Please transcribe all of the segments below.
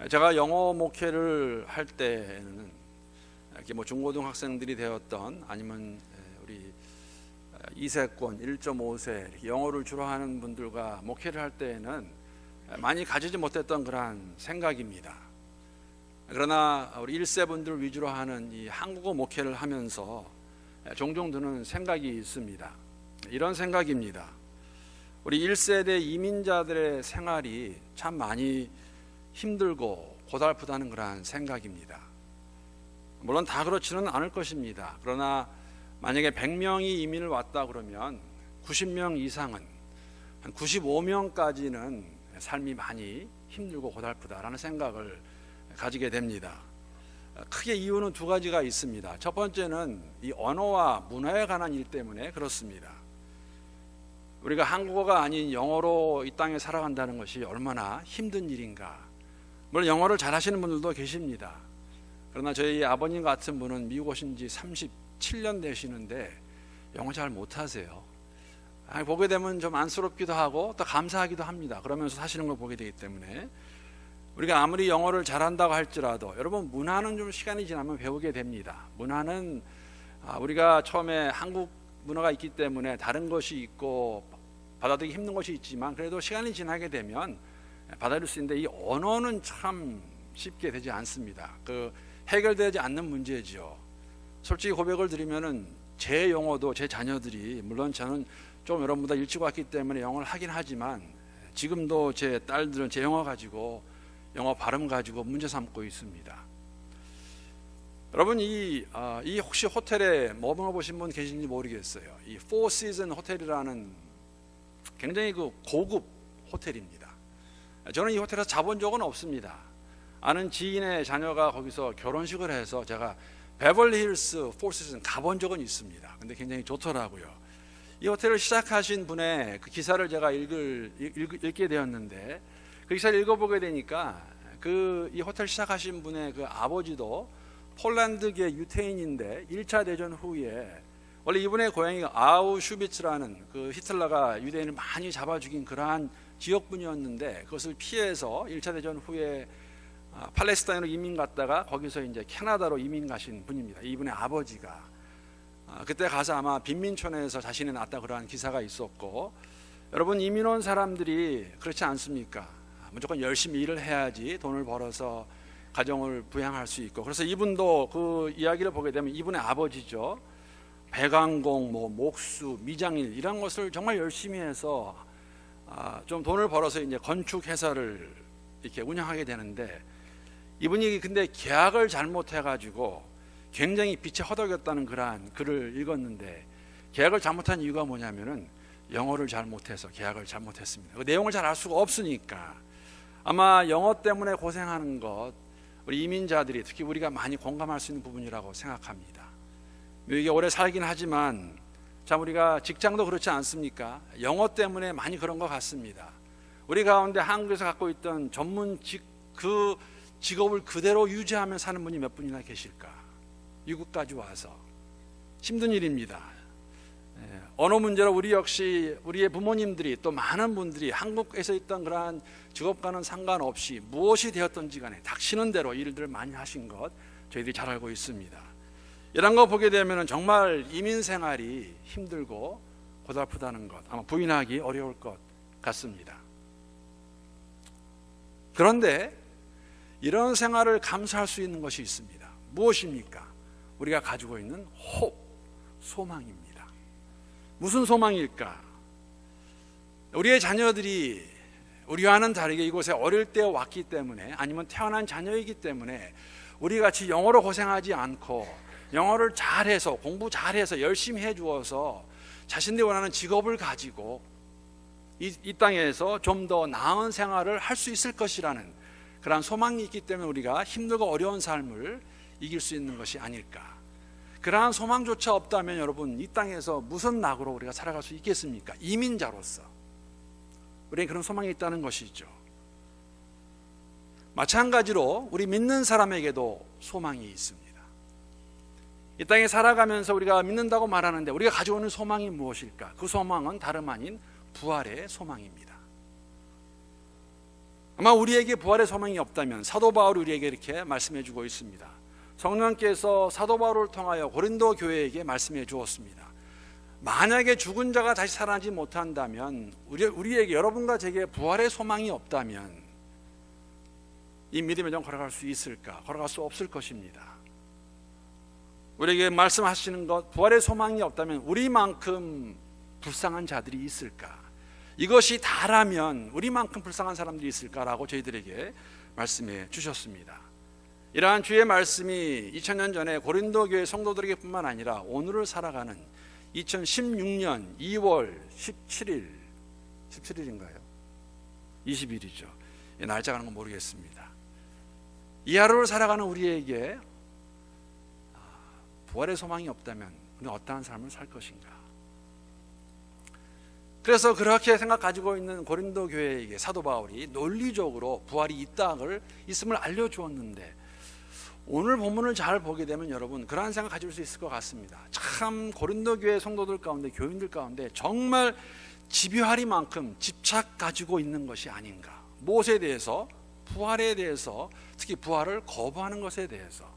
제가 영어 목회를 할 때는 이렇게 중고등학생들이 되었던 아니면 우리 이세권 1.5세 영어를 주로 하는 분들과 목회를 할 때에는 많이 가지지 못했던 그러한 생각입니다. 그러나 우리 1세 분들 위주로 하는 이 한국어 목회를 하면서 종종 드는 생각이 있습니다. 이런 생각입니다. 우리 1세대 이민자들의 생활이 참 많이 힘들고 고달프다는 그러한 생각입니다. 물론 다 그렇지는 않을 것입니다. 그러나 만약에 100명이 이민을 왔다 그러면 90명 이상은 한 95명까지는 삶이 많이 힘들고 고달프다라는 생각을 가지게 됩니다. 크게 이유는 두 가지가 있습니다. 첫 번째는 이 언어와 문화에 관한 일 때문에 그렇습니다. 우리가 한국어가 아닌 영어로 이 땅에 살아간다는 것이 얼마나 힘든 일인가. 물론 영어를 잘하시는 분들도 계십니다. 그러나 저희 아버님 같은 분은 미국 오신 지 37년 되시는데 영어 잘 못하세요. 보게 되면 좀 안쓰럽기도 하고 또 감사하기도 합니다. 그러면서 사시는 걸 보게 되기 때문에 우리가 아무리 영어를 잘한다고 할지라도 여러분 문화는 좀 시간이 지나면 배우게 됩니다. 문화는 우리가 처음에 한국 문화가 있기 때문에 다른 것이 있고 받아들이기 힘든 것이 있지만 그래도 시간이 지나게 되면 받아들일 수 있는데 이 언어는 참 쉽게 되지 않습니다. 해결되지 않는 문제지요. 솔직히 고백을 드리면은 제 영어도 제 자녀들이 물론 저는 좀 여러분보다 일찍 왔기 때문에 영어를 하긴 하지만 지금도 제 딸들은 제 영어 가지고 영어 발음 가지고 문제 삼고 있습니다. 여러분 이 혹시 호텔에 머물러보신 분 계신지 모르겠어요. 이 Four Seasons 호텔이라는 굉장히 고급 호텔입니다. 저는 이 호텔에서 자본 적은 없습니다. 아는 지인의 자녀가 거기서 결혼식을 해서 제가 베벌리힐스 Four Seasons 가본 적은 있습니다. 근데 굉장히 좋더라고요. 이 호텔을 시작하신 분의 그 기사를 제가 읽게 되었는데 그 기사를 읽어보게 되니까 이 호텔 시작하신 분의 그 아버지도 폴란드계 유태인인데 1차 대전 후에 원래 이분의 고향이 아우슈비츠라는 히틀러가 유대인을 많이 잡아 죽인 그러한 지역분이었는데 그것을 피해서 1차 대전 후에 팔레스타인으로 이민 갔다가 거기서 이제 캐나다로 이민 가신 분입니다. 이분의 아버지가 그때 가서 아마 빈민촌에서 자신이 낳았다 그러한 기사가 있었고 여러분 이민 온 사람들이 그렇지 않습니까? 무조건 열심히 일을 해야지 돈을 벌어서 가정을 부양할 수 있고 그래서 이분도 그 이야기를 보게 되면 이분의 아버지죠. 배관공, 목수, 미장일 이런 것을 정말 열심히 해서 좀 돈을 벌어서 이제 건축 회사를 이렇게 운영하게 되는데 이분이 근데 계약을 잘못해가지고 굉장히 빛에 허덕였다는 그러한 글을 읽었는데 계약을 잘못한 이유가 뭐냐면은 영어를 잘못해서 계약을 잘못했습니다. 그 내용을 잘 알 수가 없으니까 아마 영어 때문에 고생하는 것 우리 이민자들이 특히 우리가 많이 공감할 수 있는 부분이라고 생각합니다. 미국에 오래 살긴 하지만 참 우리가 직장도 그렇지 않습니까? 영어 때문에 많이 그런 것 같습니다. 우리 가운데 한국에서 갖고 있던 전문직 그 직업을 그대로 유지하며 사는 분이 몇 분이나 계실까? 미국까지 와서 힘든 일입니다. 언어 문제로 우리 역시 우리의 부모님들이 또 많은 분들이 한국에서 있던 그러한 직업과는 상관없이 무엇이 되었던지 간에 닥치는 대로 일들을 많이 하신 것 저희들이 잘 알고 있습니다. 이런 거 보게 되면 정말 이민 생활이 힘들고 고달프다는 것 아마 부인하기 어려울 것 같습니다. 그런데 이런 생활을 감수할 수 있는 것이 있습니다. 무엇입니까? 우리가 가지고 있는 소망입니다. 무슨 소망일까? 우리의 자녀들이 우리와는 다르게 이곳에 어릴 때 왔기 때문에 아니면 태어난 자녀이기 때문에 우리 같이 영어로 고생하지 않고 영어를 잘해서 공부 잘해서 열심히 해주어서 자신들이 원하는 직업을 가지고 이 땅에서 좀 더 나은 생활을 할 수 있을 것이라는 그런 소망이 있기 때문에 우리가 힘들고 어려운 삶을 이길 수 있는 것이 아닐까. 그러한 소망조차 없다면 여러분 이 땅에서 무슨 낙으로 우리가 살아갈 수 있겠습니까? 이민자로서 우리에게 그런 소망이 있다는 것이죠. 마찬가지로 우리 믿는 사람에게도 소망이 있습니다. 이 땅에 살아가면서 우리가 믿는다고 말하는데 우리가 가지고 있는 소망이 무엇일까? 그 소망은 다름 아닌 부활의 소망입니다. 아마 우리에게 부활의 소망이 없다면 사도 바울이 우리에게 이렇게 말씀해 주고 있습니다. 성령께서 사도 바울을 통하여 고린도 교회에게 말씀해 주었습니다. 만약에 죽은 자가 다시 살아나지 못한다면, 우리에게, 여러분과 제게 부활의 소망이 없다면 이 믿음의 정 걸어갈 수 있을까? 걸어갈 수 없을 것입니다. 우리에게 말씀하시는 것, 부활의 소망이 없다면 우리만큼 불쌍한 자들이 있을까? 이것이 다라면 우리만큼 불쌍한 사람들이 있을까라고 저희들에게 말씀해 주셨습니다. 이러한 주의 말씀이 2000년 전에 고린도 교회 성도들에게 뿐만 아니라 오늘을 살아가는 2016년 2월 17일인가요? 20일이죠. 날짜가 하는 건 모르겠습니다. 이 하루를 살아가는 우리에게 부활의 소망이 없다면 우리는 어떠한 삶을 살 것인가? 그래서 그렇게 생각 가지고 있는 고린도 교회에게 사도 바울이 논리적으로 부활이 있음을 알려주었는데, 오늘 본문을 잘 보게 되면 여러분 그러한 생각 가질 수 있을 것 같습니다. 참 고린도 교회 성도들 가운데, 교인들 가운데 정말 집요하리만큼 집착 가지고 있는 것이 아닌가. 무엇에 대해서? 부활에 대해서, 특히 부활을 거부하는 것에 대해서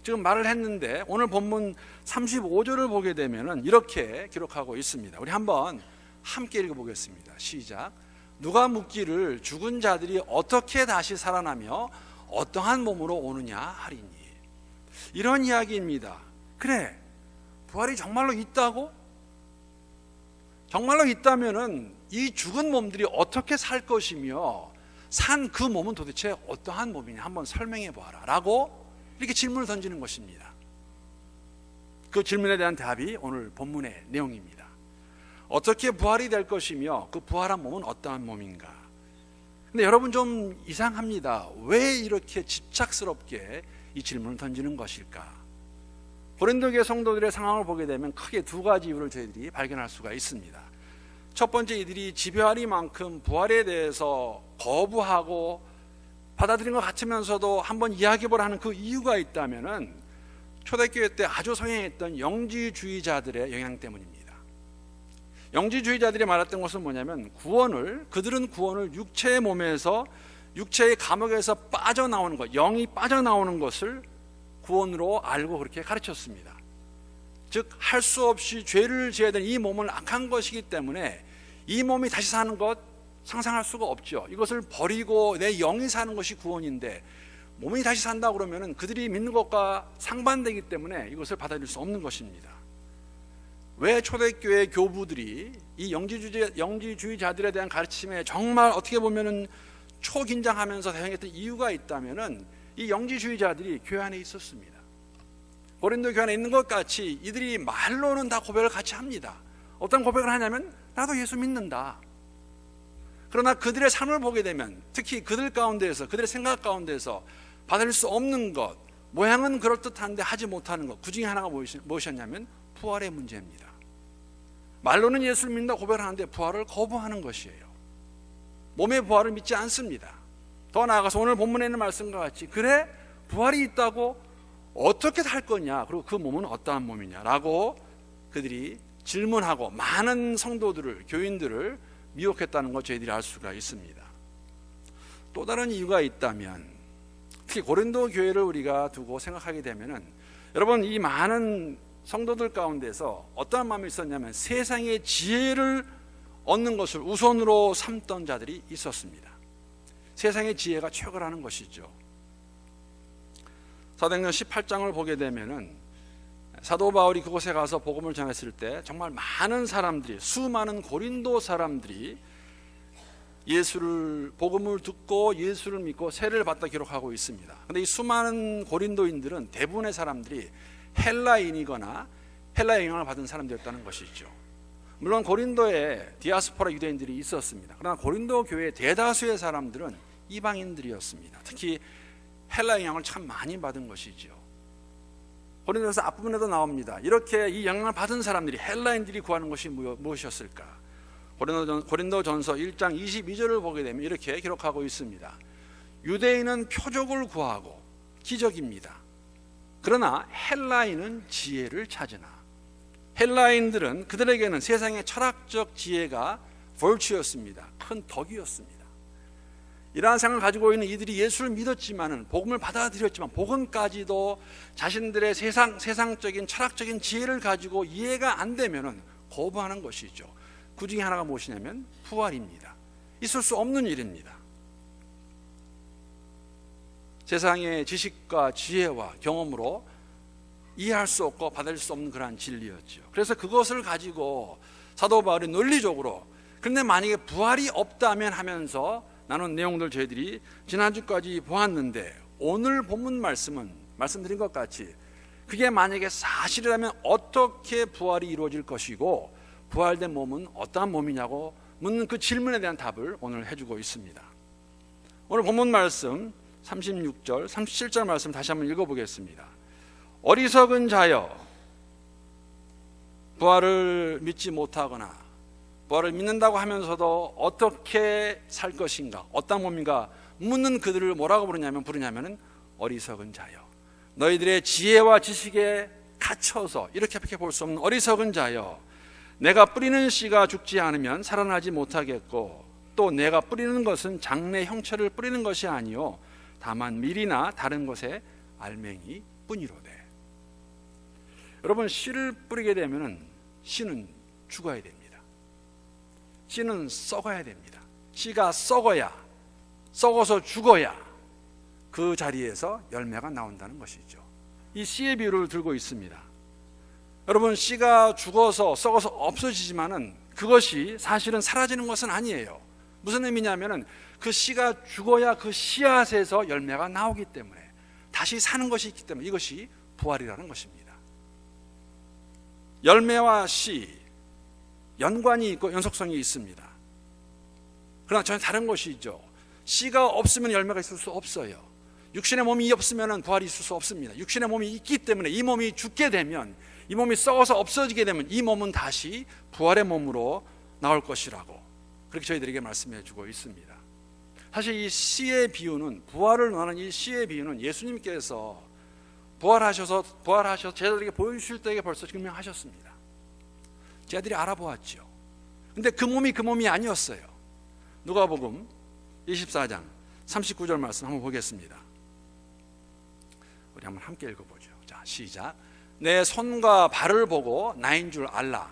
지금 말을 했는데, 오늘 본문 35절을 보게 되면 이렇게 기록하고 있습니다. 우리 한번 함께 읽어보겠습니다. 시작. 누가 묻기를 죽은 자들이 어떻게 다시 살아나며 어떠한 몸으로 오느냐 하리니. 이런 이야기입니다. 그래, 부활이 정말로 있다고? 정말로 있다면은 이 죽은 몸들이 어떻게 살 것이며 산 그 몸은 도대체 어떠한 몸이냐 한번 설명해 보아라 라고 이렇게 질문을 던지는 것입니다. 그 질문에 대한 답이 오늘 본문의 내용입니다. 어떻게 부활이 될 것이며 그 부활한 몸은 어떠한 몸인가. 근데 여러분 좀 이상합니다. 왜 이렇게 집착스럽게 이 질문을 던지는 것일까? 고린도 교회 성도들의 상황을 보게 되면 크게 두 가지 이유를 저희들이 발견할 수가 있습니다. 첫 번째, 이들이 집요하리만큼 부활에 대해서 거부하고 받아들인 것 같으면서도 한번 이야기해보라 하는 그 이유가 있다면은 초대교회 때 아주 성행했던 영지주의자들의 영향 때문입니다. 영지주의자들이 말했던 것은 뭐냐면 그들은 구원을 육체의 몸에서, 육체의 감옥에서 빠져나오는 것, 영이 빠져나오는 것을 구원으로 알고 그렇게 가르쳤습니다. 즉 할 수 없이 죄를 지어야 되는 이 몸은 악한 것이기 때문에 이 몸이 다시 사는 것 상상할 수가 없죠. 이것을 버리고 내 영이 사는 것이 구원인데, 몸이 다시 산다 그러면 그들이 믿는 것과 상반되기 때문에 이것을 받아들일 수 없는 것입니다. 왜 초대교회 교부들이 이 영지주의자들에 대한 가르침에 정말 어떻게 보면 초긴장하면서 대응했던 이유가 있다면, 이 영지주의자들이 교회 안에 있었습니다. 고린도 교회 안에 있는 것 같이 이들이 말로는 다 고백을 같이 합니다. 어떤 고백을 하냐면 나도 예수 믿는다. 그러나 그들의 삶을 보게 되면, 특히 그들 가운데에서, 그들의 생각 가운데서 받아들일 수 없는 것, 모양은 그럴듯한데 하지 못하는 것, 그 중에 하나가 무엇이었냐면 부활의 문제입니다. 말로는 예수를 믿는다 고백을 하는데 부활을 거부하는 것이에요. 몸의 부활을 믿지 않습니다. 더 나아가서 오늘 본문에 있는 말씀과 같이, 그래 부활이 있다고 어떻게 살 거냐, 그리고 그 몸은 어떠한 몸이냐라고 그들이 질문하고 많은 성도들을, 교인들을 미혹했다는 것 저희들이 알 수가 있습니다. 또 다른 이유가 있다면, 특히 고린도 교회를 우리가 두고 생각하게 되면은, 여러분 이 많은 성도들 가운데서 어떠한 마음이 있었냐면 세상의 지혜를 얻는 것을 우선으로 삼던 자들이 있었습니다. 세상의 지혜가 최고라는 것이죠. 사도행전 18장을 보게 되면은 사도 바울이 그곳에 가서 복음을 전했을 때 정말 많은 사람들이, 수많은 고린도 사람들이 복음을 듣고 예수를 믿고 세례를 받다 기록하고 있습니다. 그런데 이 수많은 고린도인들은 대부분의 사람들이 헬라인이거나 헬라의 영향을 받은 사람들이었다는 것이죠. 물론 고린도에 디아스포라 유대인들이 있었습니다. 그러나 고린도 교회의 대다수의 사람들은 이방인들이었습니다. 특히 헬라의 영향을 참 많이 받은 것이죠. 고린도서 앞부분에도 나옵니다. 이렇게 이 영향을 받은 사람들이, 헬라인들이 구하는 것이 무엇이었을까? 고린도전서 1장 22절을 보게 되면 이렇게 기록하고 있습니다. 유대인은 표적을 구하고 기적입니다. 그러나 헬라인은 지혜를 찾으나. 헬라인들은 그들에게는 세상의 철학적 지혜가 virtue였습니다. 큰 덕이었습니다. 이러한 생각을 가지고 있는 이들이 예수를 믿었지만은, 복음을 받아들였지만, 복음까지도 자신들의 세상적인 철학적인 지혜를 가지고 이해가 안 되면은 거부하는 것이죠. 그 중에 하나가 무엇이냐면 부활입니다. 있을 수 없는 일입니다. 세상의 지식과 지혜와 경험으로 이해할 수 없고 받을 수 없는 그러한 진리였죠. 그래서 그것을 가지고 사도 바울이 논리적으로, 그런데 만약에 부활이 없다면 하면서 나눈 내용들 저희들이 지난주까지 보았는데, 오늘 본문 말씀은 말씀드린 것 같이 그게 만약에 사실이라면 어떻게 부활이 이루어질 것이고 부활된 몸은 어떠한 몸이냐고 묻는 그 질문에 대한 답을 오늘 해주고 있습니다. 오늘 본문 말씀 36절, 37절 말씀 다시 한번 읽어보겠습니다. 어리석은 자여, 부활을 믿지 못하거나 부활을 믿는다고 하면서도 어떻게 살 것인가, 어떤 몸인가 묻는 그들을 뭐라고 부르냐면 어리석은 자여, 너희들의 지혜와 지식에 갇혀서 이렇게 볼 수 없는 어리석은 자여, 내가 뿌리는 씨가 죽지 않으면 살아나지 못하겠고, 또 내가 뿌리는 것은 장래 형체를 뿌리는 것이 아니요 다만 밀이나 다른 것에 알맹이 뿐이로되. 여러분, 씨를 뿌리게 되면 씨는 죽어야 됩니다. 씨는 썩어야 됩니다. 씨가 썩어서 죽어야 그 자리에서 열매가 나온다는 것이죠. 이 씨의 비유를 들고 있습니다. 여러분, 씨가 죽어서 썩어서 없어지지만은 그것이 사실은 사라지는 것은 아니에요. 무슨 의미냐면은 그 씨가 죽어야 그 씨앗에서 열매가 나오기 때문에, 다시 사는 것이 있기 때문에 이것이 부활이라는 것입니다. 열매와 씨, 연관이 있고 연속성이 있습니다. 그러나 전혀 다른 것이죠. 씨가 없으면 열매가 있을 수 없어요. 육신의 몸이 없으면 부활이 있을 수 없습니다. 육신의 몸이 있기 때문에 이 몸이 죽게 되면, 이 몸이 썩어서 없어지게 되면 이 몸은 다시 부활의 몸으로 나올 것이라고 그렇게 저희들에게 말씀해 주고 있습니다. 사실 이 씨의 비유는, 부활을 논하는 이 씨의 비유는 예수님께서 부활하셔서 제자들에게 보여주실 때에 벌써 증명하셨습니다. 제자들이 알아보았죠. 근데 그 몸이 아니었어요. 누가복음 24장 39절 말씀 한번 보겠습니다. 우리 한번 함께 읽어보죠. 자, 시작. 내 손과 발을 보고 나인 줄 알라.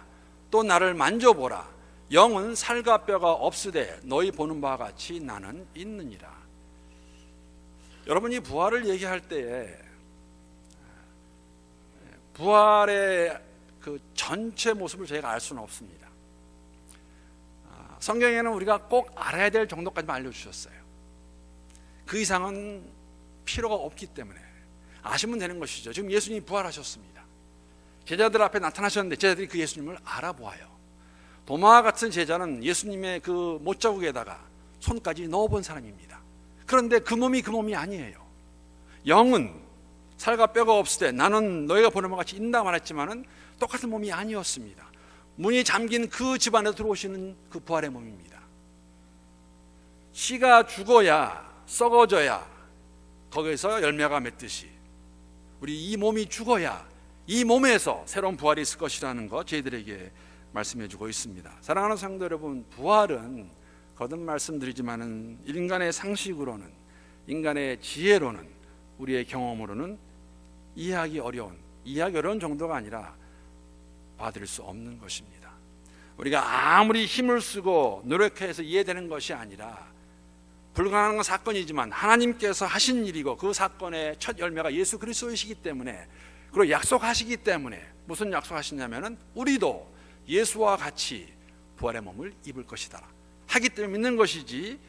또 나를 만져보라. 영은 살과 뼈가 없으되 너희 보는 바와 같이 나는 있느니라. 여러분이 부활을 얘기할 때에 부활의 그 전체 모습을 저희가 알 수는 없습니다. 성경에는 우리가 꼭 알아야 될 정도까지만 알려주셨어요. 그 이상은 필요가 없기 때문에 아시면 되는 것이죠. 지금 예수님이 부활하셨습니다. 제자들 앞에 나타나셨는데 제자들이 그 예수님을 알아보아요. 도마와 같은 제자는 예수님의 그 못자국에다가 손까지 넣어본 사람입니다. 그런데 그 몸이 아니에요. 영은 살과 뼈가 없을 때 나는 너희가 보는 것 같이 있다 말했지만은 똑같은 몸이 아니었습니다. 문이 잠긴 그 집안에 들어오시는 그 부활의 몸입니다. 씨가 죽어야, 썩어져야 거기에서 열매가 맺듯이 우리 이 몸이 죽어야 이 몸에서 새로운 부활이 있을 것이라는 것 저희들에게 말씀해주고 있습니다. 사랑하는 성도 여러분, 부활은 거듭 말씀드리지만은 인간의 상식으로는, 인간의 지혜로는, 우리의 경험으로는 이해하기 어려운 정도가 아니라 받을 수 없는 것입니다. 우리가 아무리 힘을 쓰고 노력해서 이해되는 것이 아니라 불가능한 사건이지만 하나님께서 하신 일이고 그 사건의 첫 열매가 예수 그리스도이시기 때문에, 그리고 약속하시기 때문에, 무슨 약속하시냐면은 우리도 예수와 같이 부활의 몸을 입을 것이다 하기 때문에 믿는 것이지,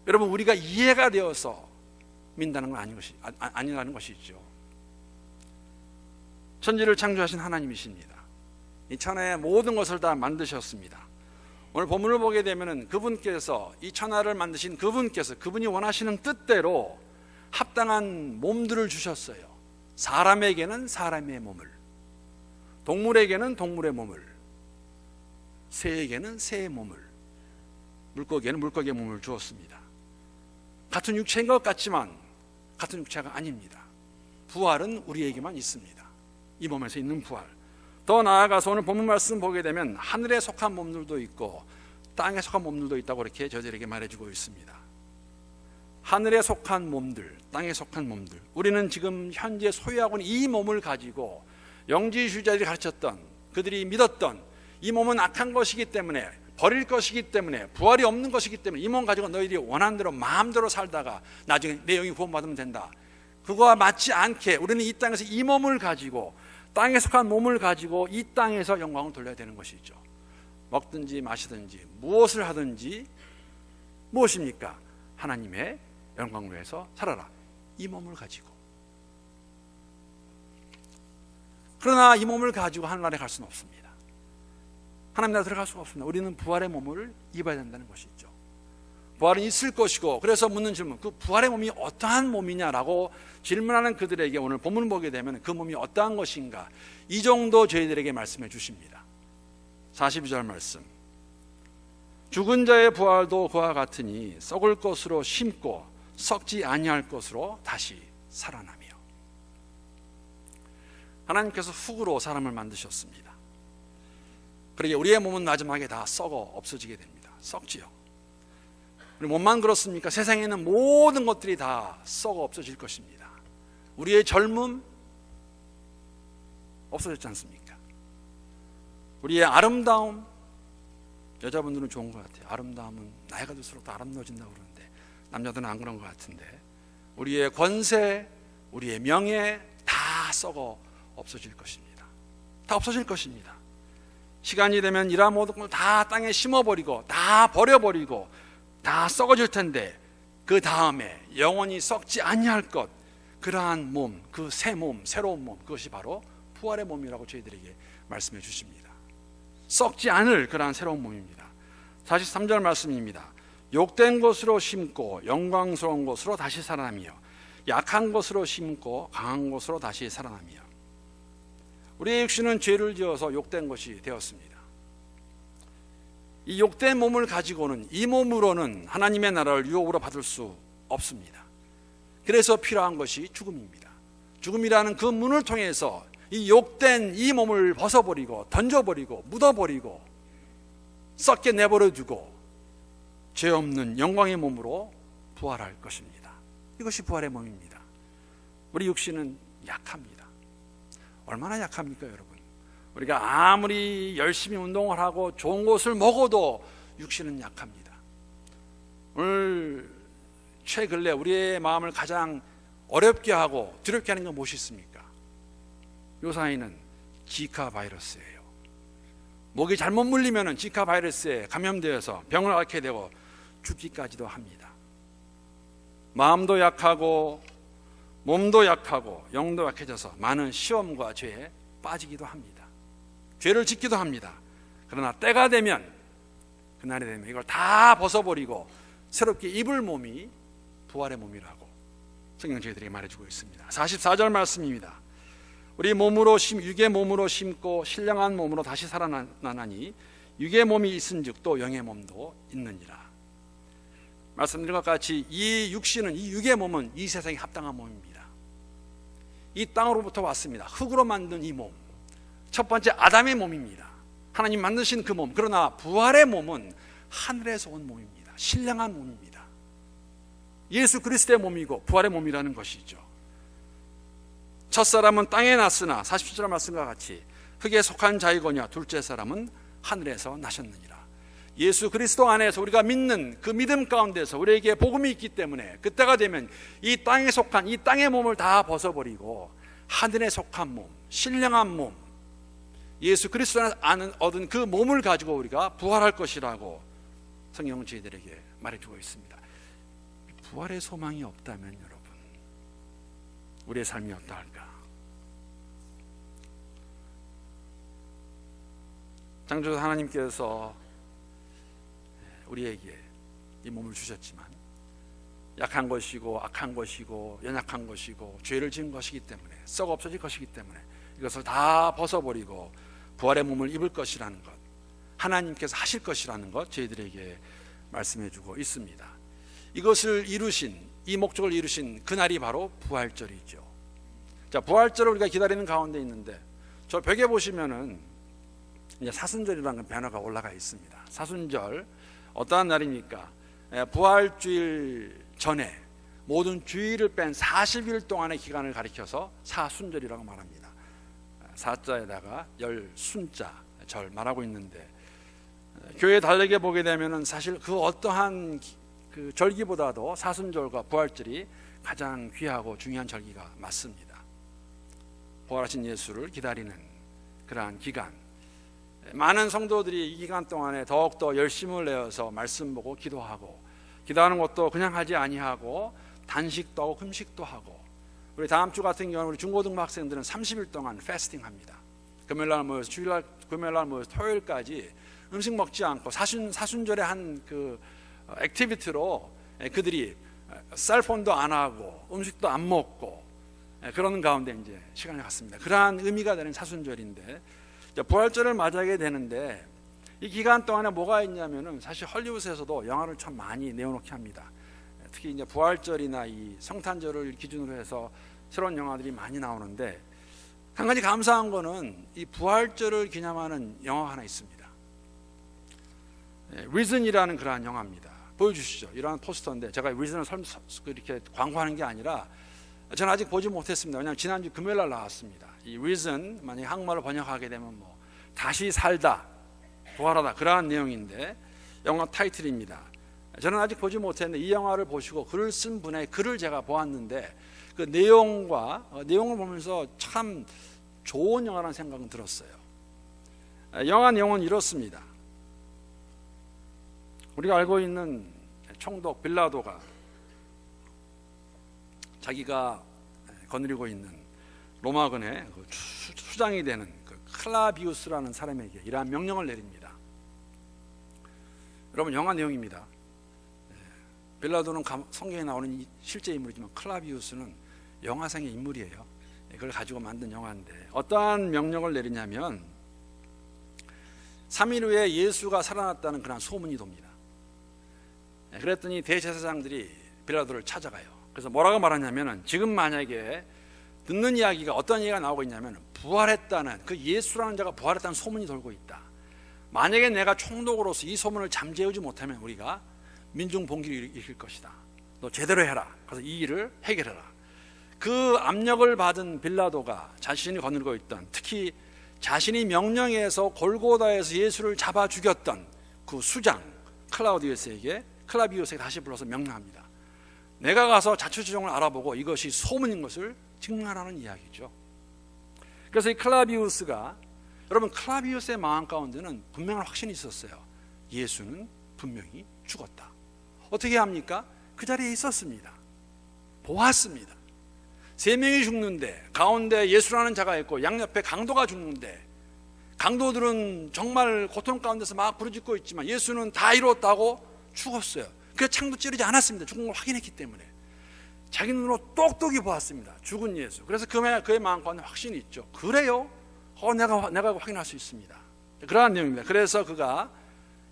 여러분 우리가 이해가 되어서 믿는다는 건 아니라는 것이죠. 천지를 창조하신 하나님이십니다. 이 천하의 모든 것을 다 만드셨습니다. 오늘 본문을 보게 되면 그분께서, 이 천하를 만드신 그분께서 그분이 원하시는 뜻대로 합당한 몸들을 주셨어요. 사람에게는 사람의 몸을, 동물에게는 동물의 몸을, 새에게는 새의 몸을, 물고기에는 물고기의 몸을 주었습니다. 같은 육체인 것 같지만 같은 육체가 아닙니다. 부활은 우리에게만 있습니다. 이 몸에서 있는 부활. 더 나아가서 오늘 본문 말씀 보게 되면 하늘에 속한 몸들도 있고 땅에 속한 몸들도 있다고 이렇게 저들에게 말해주고 있습니다. 하늘에 속한 몸들, 땅에 속한 몸들, 우리는 지금 현재 소유하고 있는 이 몸을 가지고 영지주의자들이 가르쳤던, 그들이 믿었던 이 몸은 악한 것이기 때문에, 버릴 것이기 때문에, 부활이 없는 것이기 때문에 이 몸 가지고 너희들이 원하는 대로 마음대로 살다가 나중에 내 영이 구원받으면 된다. 그거와 맞지 않게 우리는 이 땅에서 이 몸을 가지고, 땅에 속한 몸을 가지고 이 땅에서 영광을 돌려야 되는 것이죠. 먹든지 마시든지 무엇을 하든지 무엇입니까? 하나님의 영광을 위해서 살아라. 이 몸을 가지고. 그러나 이 몸을 가지고 하늘나라에 갈 수는 없습니다. 하나님 나라에 들어갈 수가 없습니다. 우리는 부활의 몸을 입어야 된다는 것이죠. 부활은 있을 것이고, 그래서 묻는 질문, 그 부활의 몸이 어떠한 몸이냐라고 질문하는 그들에게 오늘 본문 보게 되면 그 몸이 어떠한 것인가, 이 정도 저희들에게 말씀해 주십니다. 42절 말씀, 죽은 자의 부활도 그와 같으니 썩을 것으로 심고 썩지 아니할 것으로 다시 살아나며. 하나님께서 흙으로 사람을 만드셨습니다. 그러기에 우리의 몸은 마지막에 다 썩어 없어지게 됩니다. 썩지요. 우리 몸만 그렇습니까? 세상에 있는 모든 것들이 다 썩어 없어질 것입니다. 우리의 젊음 없어졌지 않습니까? 우리의 아름다움, 여자분들은 좋은 것 같아요. 아름다움은 나이가 들수록 더 아름다워진다고 그러는데 남자들은 안 그런 것 같은데, 우리의 권세, 우리의 명예 다 썩어 없어질 것입니다. 다 없어질 것입니다. 시간이 되면 이러한 모든 걸 다 땅에 심어버리고 다 버려버리고 다 썩어질 텐데, 그 다음에 영원히 썩지 아니할 것, 그러한 몸, 그 새 몸, 새로운 몸, 그것이 바로 부활의 몸이라고 저희들에게 말씀해 주십니다. 썩지 않을 그러한 새로운 몸입니다. 43절 말씀입니다. 욕된 것으로 심고 영광스러운 것으로 다시 살아나며, 약한 것으로 심고 강한 것으로 다시 살아나며. 우리의 육신은 죄를 지어서 욕된 것이 되었습니다. 이 욕된 몸을 가지고는, 이 몸으로는 하나님의 나라를 유업으로 받을 수 없습니다. 그래서 필요한 것이 죽음입니다. 죽음이라는 그 문을 통해서 이 욕된 이 몸을 벗어버리고 던져버리고 묻어버리고 썩게 내버려두고 죄 없는 영광의 몸으로 부활할 것입니다. 이것이 부활의 몸입니다. 우리 육신은 약합니다. 얼마나 약합니까, 여러분? 우리가 아무리 열심히 운동을 하고 좋은 것을 먹어도 육신은 약합니다. 오늘 최근래 우리의 마음을 가장 어렵게 하고 두렵게 하는 건 무엇이 있습니까? 요사이는 지카 바이러스예요. 목이 잘못 물리면 지카 바이러스에 감염되어서 병을 앓게 되고 죽기까지도 합니다. 마음도 약하고 몸도 약하고 영도 약해져서 많은 시험과 죄에 빠지기도 합니다. 죄를 짓기도 합니다. 그러나 때가 되면, 그날이 되면 이걸 다 벗어버리고 새롭게 입을 몸이 부활의 몸이라고 성경 저희들에게 말해주고 있습니다. 44절 말씀입니다. 우리 몸으로 육의 몸으로 심고 신령한 몸으로 다시 살아나니 육의 몸이 있은즉 또 영의 몸도 있느니라. 말씀드린 것 같이 이 육신은, 이 육의 몸은 이 세상에 합당한 몸입니다. 이 땅으로부터 왔습니다. 흙으로 만든 이 몸, 첫 번째 아담의 몸입니다. 하나님 만드신 그 몸. 그러나 부활의 몸은 하늘에서 온 몸입니다. 신령한 몸입니다. 예수 그리스도의 몸이고 부활의 몸이라는 것이죠. 첫사람은 땅에 났으나 47절 말씀과 같이 흙에 속한 자이거니와 둘째 사람은 하늘에서 나셨느니라. 예수 그리스도 안에서 우리가 믿는 그 믿음 가운데서 우리에게 복음이 있기 때문에 그때가 되면 이 땅에 속한 이 땅의 몸을 다 벗어버리고 하늘에 속한 몸, 신령한 몸, 예수 그리스도 안에 얻은 그 몸을 가지고 우리가 부활할 것이라고 성경은 저희들에게 말해주고 있습니다. 부활의 소망이 없다면 여러분, 우리의 삶이 어떠할까? 창조주 하나님께서 우리에게 이 몸을 주셨지만 약한 것이고 악한 것이고 연약한 것이고 죄를 지은 것이기 때문에 썩어 없어질 것이기 때문에 이것을 다 벗어버리고 부활의 몸을 입을 것이라는 것, 하나님께서 하실 것이라는 것 저희들에게 말씀해주고 있습니다. 이것을 이루신, 이 목적을 이루신 그날이 바로 부활절이죠. 자, 부활절을 우리가 기다리는 가운데 있는데 저 벽에 보시면은 이제 사순절이라는 배너가 올라가 있습니다. 사순절 어떠한 날입니까? 부활주일 전에 모든 주의를 뺀 40일 동안의 기간을 가리켜서 사순절이라고 말합니다. 사자에다가 열순자 절 말하고 있는데, 교회 달력에 보게 되면은 사실 그 어떠한 그 절기보다도 사순절과 부활절이 가장 귀하고 중요한 절기가 맞습니다. 부활하신 예수를 기다리는 그러한 기간, 많은 성도들이 이 기간 동안에 더욱더 열심을 내어서 말씀 보고 기도하고, 기도하는 것도 그냥 하지 아니하고 단식도 하고 금식도 하고, 우리 다음 주 같은 경우는 우리 중고등부 학생들은 30일 동안 패스팅합니다. 금요일날 모여서, 주일날 금요일날 모여서 토요일까지 음식 먹지 않고 사순절의 한 그 액티비티로 그들이 셀폰도 안 하고 음식도 안 먹고 그러는 가운데 이제 시간을 갖습니다. 그러한 의미가 되는 사순절인데, 부활절을 맞이하게 되는데, 이 기간 동안에 뭐가 있냐면은 사실 헐리우드에서도 영화를 참 많이 내어놓게 합니다. 특히 이제 부활절이나 이 성탄절을 기준으로 해서 새로운 영화들이 많이 나오는데, 한 가지 감사한 거는 이 부활절을 기념하는 영화가 하나 있습니다. 리즌이라는 그러한 영화입니다. 보여주시죠. 이러한 포스터인데, 제가 리즌을 이렇게 광고하는 게 아니라 저는 아직 보지 못했습니다. 왜냐하면 지난주 금요일날 나왔습니다. 이 리즌, 만약에 한국말로 번역하게 되면 뭐 다시 살다, 부활하다, 그러한 내용인데 영화 타이틀입니다. 저는 아직 보지 못했는데 이 영화를 보시고 글을 쓴 분의 글을 제가 보았는데, 그 내용을 보면서 참 좋은 영화라는 생각은 들었어요. 영화 내용은 이렇습니다. 우리가 알고 있는 총독 빌라도가 자기가 거느리고 있는 로마군의 수장이 되는 그 클라비우스라는 사람에게 이러한 명령을 내립니다. 여러분, 영화 내용입니다. 빌라도는 성경에 나오는 실제 인물이지만 클라비우스는 영화상의 인물이에요. 그걸 가지고 만든 영화인데, 어떠한 명령을 내리냐면 3일 후에 예수가 살아났다는 그런 소문이 돕니다. 그랬더니 대제사장들이 빌라도를 찾아가요. 그래서 뭐라고 말하냐면은, 지금 만약에 듣는 이야기가 어떤 얘기가 나오고 있냐면, 부활했다는, 그 예수라는 자가 부활했다는 소문이 돌고 있다. 만약에 내가 총독으로서 이 소문을 잠재우지 못하면 우리가 민중 봉기를 일으킬 것이다. 너 제대로 해라. 그래서 이 일을 해결해라. 그 압력을 받은 빌라도가 자신이 거느리고 있던, 특히 자신이 명령해서 골고다에서 예수를 잡아 죽였던 그 수장 클라비우스에게 다시 불러서 명령합니다. 내가 가서 자초지종을 알아보고 이것이 소문인 것을 증명하라는 이야기죠. 그래서 이 클라비우스가, 여러분, 클라비우스의 마음 가운데는 분명한 확신이 있었어요. 예수는 분명히 죽었다. 어떻게 합니까? 그 자리에 있었습니다. 보았습니다. 3명이 죽는데 가운데 예수라는 자가 있고 양옆에 강도가 죽는데, 강도들은 정말 고통 가운데서 막 부르짖고 있지만 예수는 다 이뤘다고 죽었어요. 그래서 창도 찌르지 않았습니다. 죽은 걸 확인했기 때문에. 자기 눈으로 똑똑히 보았습니다. 죽은 예수. 그래서 그의 마음 가운데 확신이 있죠. 그래요? 내가 확인할 수 있습니다. 그러한 내용입니다. 그래서 그가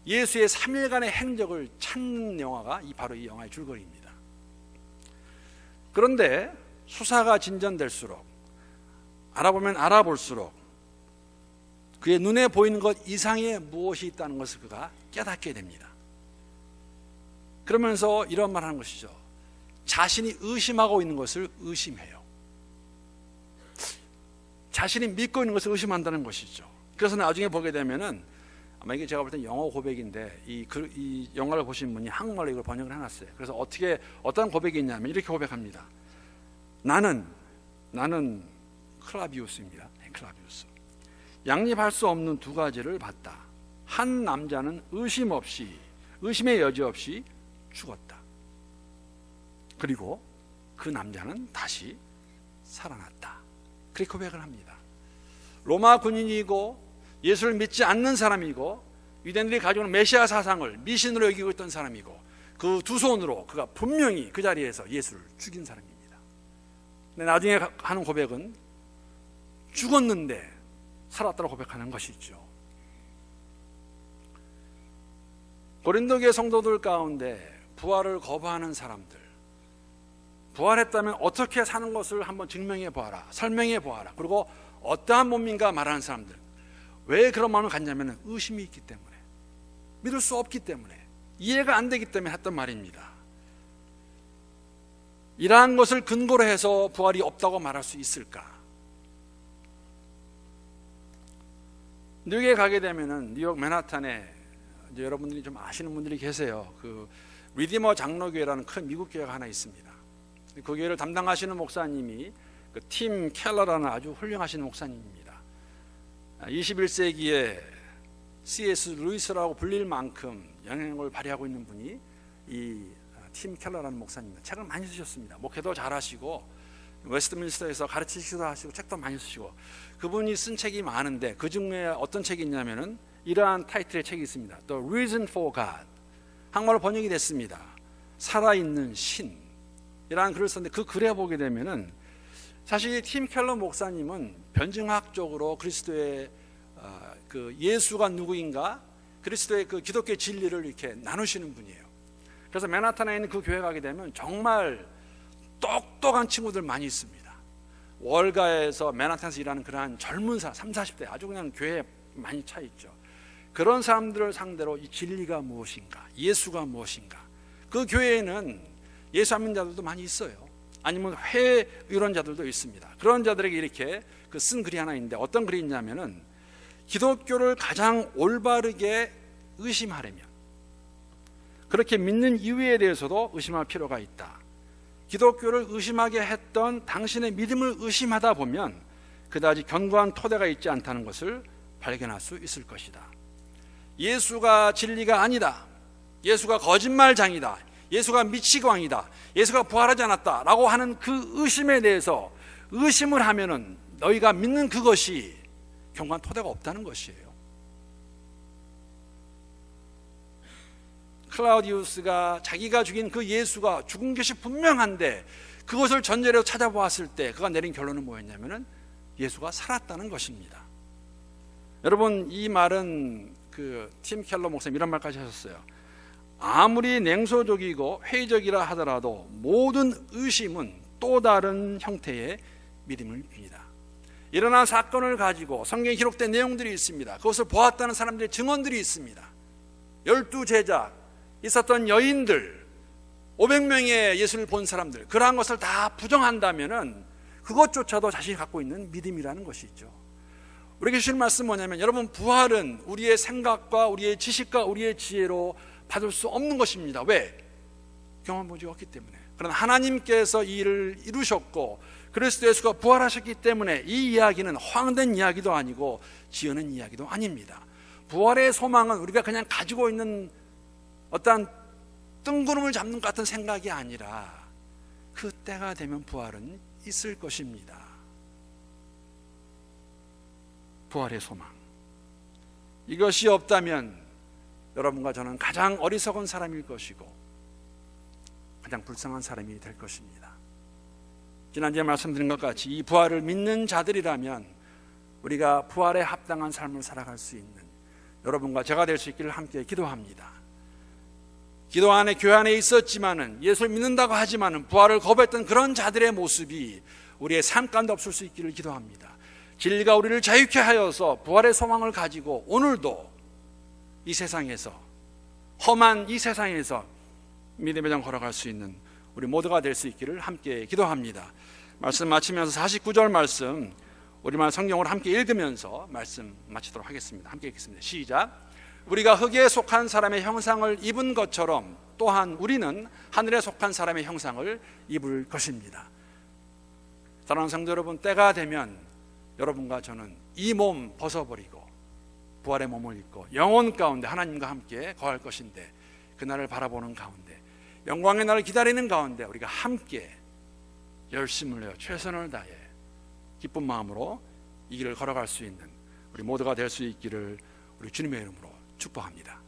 예수의 3일간의 행적을 찾는 영화가 바로 이 영화의 줄거리입니다. 그런데 수사가 진전될수록, 알아보면 알아볼수록 그의 눈에 보이는 것 이상의 무엇이 있다는 것을 그가 깨닫게 됩니다. 그러면서 이런 말 하는 것이죠. 자신이 의심하고 있는 것을 의심해요. 자신이 믿고 있는 것을 의심한다는 것이죠. 그래서 나중에 보게 되면은, 아마 이게 제가 볼 땐 영어 고백인데, 이 영화를 보신 분이 한국말로 이걸 번역을 해놨어요. 그래서 어떤 고백이 있냐면 이렇게 고백합니다. 나는 클라비우스입니다. 클라비우스. 양립할 수 없는 두 가지를 봤다. 한 남자는 의심의 여지 없이 죽었다. 그리고 그 남자는 다시 살아났다. 그렇게 고백을 합니다. 로마 군인이고 예수를 믿지 않는 사람이고 유대인들이 가지고 있는 메시아 사상을 미신으로 여기고 있던 사람이고, 그 두 손으로 그가 분명히 그 자리에서 예수를 죽인 사람입니다. 근데 나중에 하는 고백은 죽었는데 살았다고 고백하는 것이죠. 고린도 교회 성도들 가운데 부활을 거부하는 사람들, 부활했다면 어떻게 사는 것을 한번 증명해 보아라, 설명해 보아라, 그리고 어떠한 몸인가 말하는 사람들, 왜 그런 마음을 갖냐면 의심이 있기 때문에, 믿을 수 없기 때문에, 이해가 안 되기 때문에 했던 말입니다. 이러한 것을 근거로 해서 부활이 없다고 말할 수 있을까? 뉴욕에 가게 되면은 뉴욕 맨하탄에 이제 여러분들이 좀 아시는 분들이 계세요. 그 리디머 장로교회라는 큰 미국 교회가 하나 있습니다. 그 교회를 담당하시는 목사님이 그 팀 켈러라는 아주 훌륭하신 목사님입니다. 21세기에 C.S. 루이스라고 불릴 만큼 영향력을 발휘하고 있는 분이 이 팀 켈러라는 목사님입니다. 책을 많이 쓰셨습니다. 목회도 잘하시고 웨스트민스터에서 가르치시기도 하시고 책도 많이 쓰시고, 그분이 쓴 책이 많은데 그 중에 어떤 책이 있냐면은 이러한 타이틀의 책이 있습니다. The Reason for God. 한국말로 번역이 됐습니다. 살아있는 신. 이라는 글을 썼는데 그 글에 보게 되면은 사실 팀 켈러 목사님은 변증학적으로 그리스도의 그 예수가 누구인가, 그리스도의 그 기독교의 진리를 이렇게 나누시는 분이에요. 그래서 맨하탄에 있는 그 교회 가게 되면 정말 똑똑한 친구들 많이 있습니다. 월가에서 맨하탄에서 일하는 그러한 젊은 사람 30, 40대 아주 그냥 교회에 많이 차 있죠. 그런 사람들을 상대로 이 진리가 무엇인가, 예수가 무엇인가, 그 교회에는 예수 안 믿는 자들도 많이 있어요. 아니면 회의론자들도 있습니다. 그런 자들에게 이렇게 그 쓴 글이 하나 있는데 어떤 글이 있냐면은 기독교를 가장 올바르게 의심하려면, 그렇게 믿는 이유에 대해서도 의심할 필요가 있다. 기독교를 의심하게 했던 당신의 믿음을 의심하다 보면 그다지 견고한 토대가 있지 않다는 것을 발견할 수 있을 것이다. 예수가 진리가 아니다, 예수가 거짓말장이다, 예수가 미치광이다, 예수가 부활하지 않았다 라고 하는 그 의심에 대해서 의심을 하면은 너희가 믿는 그것이 견고한 토대가 없다는 것이에요. 클라우디우스가 자기가 죽인 그 예수가 죽은 것이 분명한데 그것을 전제로 찾아보았을 때 그가 내린 결론은 뭐였냐면은 예수가 살았다는 것입니다. 여러분, 이 말은 그 팀 켈러 목사님 이런 말까지 하셨어요. 아무리 냉소적이고 회의적이라 하더라도 모든 의심은 또 다른 형태의 믿음을 빕니다. 일어난 사건을 가지고 성경에 기록된 내용들이 있습니다. 그것을 보았다는 사람들의 증언들이 있습니다. 12제자, 있었던 여인들, 500명의 예수를 본 사람들, 그러한 것을 다 부정한다면은 그것조차도 자신이 갖고 있는 믿음이라는 것이죠. 우리에게 주신 말씀 뭐냐면, 여러분, 부활은 우리의 생각과 우리의 지식과 우리의 지혜로 받을 수 없는 것입니다. 왜? 경험 본 적이 없기 때문에. 그러나 하나님께서 이 일을 이루셨고 그리스도 예수가 부활하셨기 때문에 이 이야기는 허황된 이야기도 아니고 지어낸 이야기도 아닙니다. 부활의 소망은 우리가 그냥 가지고 있는 어떠한 뜬구름을 잡는 것 같은 생각이 아니라 그 때가 되면 부활은 있을 것입니다. 부활의 소망, 이것이 없다면 여러분과 저는 가장 어리석은 사람일 것이고 가장 불쌍한 사람이 될 것입니다. 지난주에 말씀드린 것 같이 이 부활을 믿는 자들이라면 우리가 부활에 합당한 삶을 살아갈 수 있는 여러분과 제가 될 수 있기를 함께 기도합니다. 기도 안에 교회 안에 있었지만은 예수를 믿는다고 하지만은 부활을 거부했던 그런 자들의 모습이 우리의 삶 가운데 없을 수 있기를 기도합니다. 진리가 우리를 자유케 하여서 부활의 소망을 가지고 오늘도 이 세상에서, 험한 이 세상에서 믿음의 장 걸어갈 수 있는 우리 모두가 될 수 있기를 함께 기도합니다. 말씀 마치면서 49절 말씀 우리말 성경으로 함께 읽으면서 말씀 마치도록 하겠습니다. 함께 읽겠습니다. 시작. 우리가 흙에 속한 사람의 형상을 입은 것처럼 또한 우리는 하늘에 속한 사람의 형상을 입을 것입니다. 사랑하는 성도 여러분, 때가 되면 여러분과 저는 이 몸 벗어버리고 부활의 몸을 입고 영혼 가운데 하나님과 함께 거할 것인데, 그날을 바라보는 가운데, 영광의 날을 기다리는 가운데 우리가 함께 열심을 내어 최선을 다해 기쁜 마음으로 이 길을 걸어갈 수 있는 우리 모두가 될 수 있기를 우리 주님의 이름으로 축복합니다.